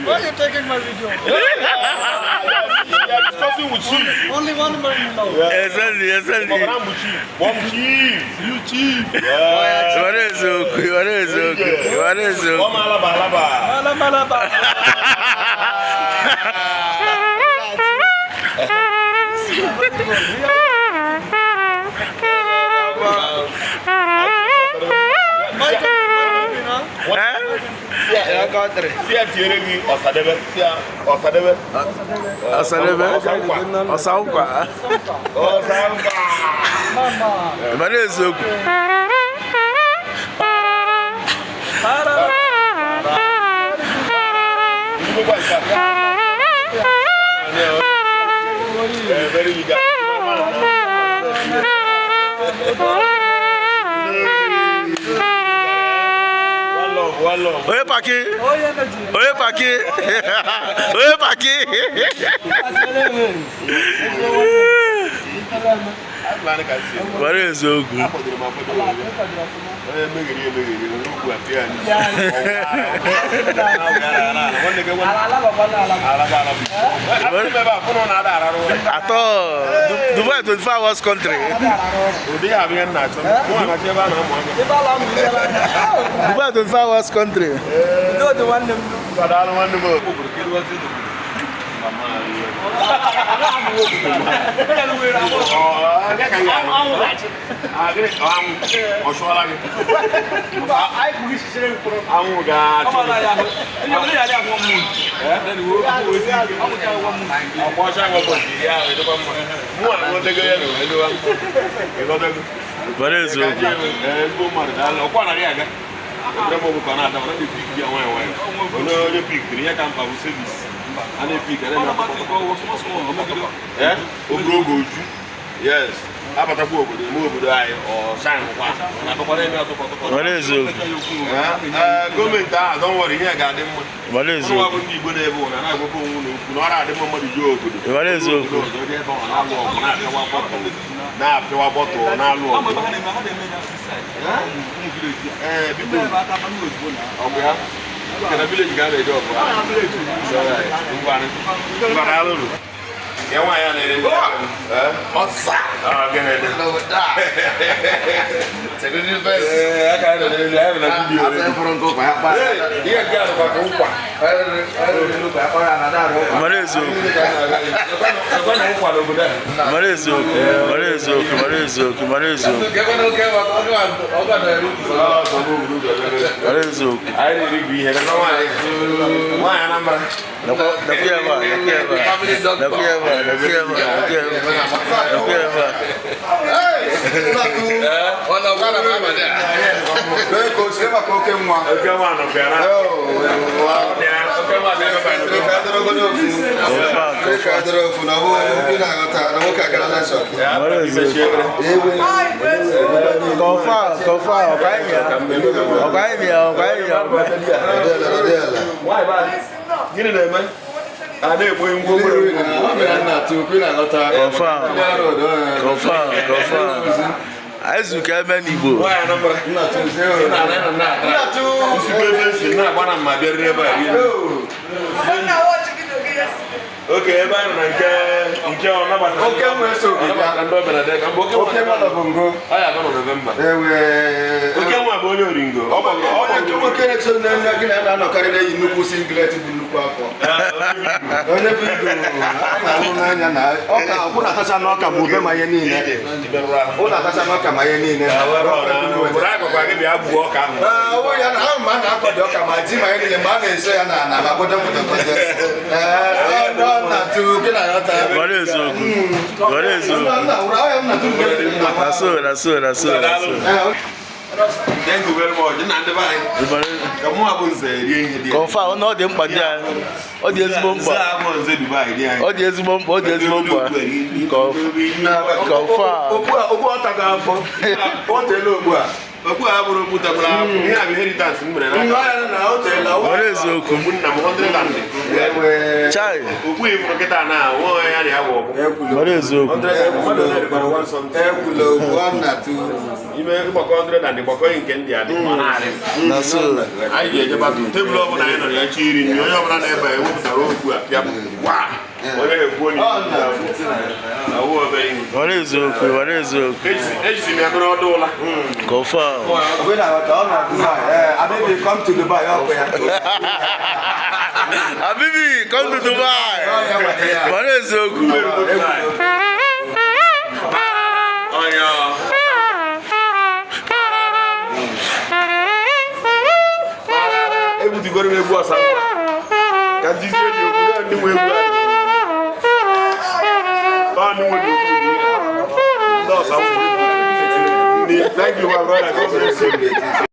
Why are you taking my video? We are discussing with chief. Only one man now. Yes, One chief. You chief. Oye paki. What is so good? Dubai 25 hours country. Dubai 25 hours country. Yes. What is it? Government, don't worry, here, got them. What is it? What is it? Yeah, why are they? What's that? Oh, get it. It's a good news. I can't have a video. I'm from Copa. Yeah, get a Copa. As you can many go. Okay, man, What is Thank you very much. Confirm, no, them bad guy. All the ezigbo mkpa. All the ezigbo mkpa. Confirm. Okwu a bụrụ pụtara ihe a bụ inheritance m mere na What is okwu? nna m 100 Chai. okwu ifuru kịta na nwa ya na agwọ What is okwu? ime ịgbakọ 100 and ịgbakọ nke ndị a dị Na so. anyị ga-ejeba tebụl ọbụla anyị nọ ya chi iri nri onye ọbụla na-ebe ewepụtara okwu a pịa wa onye ekwu onye awụ obere ihe What is okwu? What is okwu? ejisi m ya mere ọdụ ụla Confirm. Abibi, come to Dubai. Abibi, come to Dubai. What is okwu? Ebutigoro m egwu ọsa ka ndị isi eji okwu na ndị nwe egwu a ndị nwe okwu ndị ọsa thank you my brother God bless you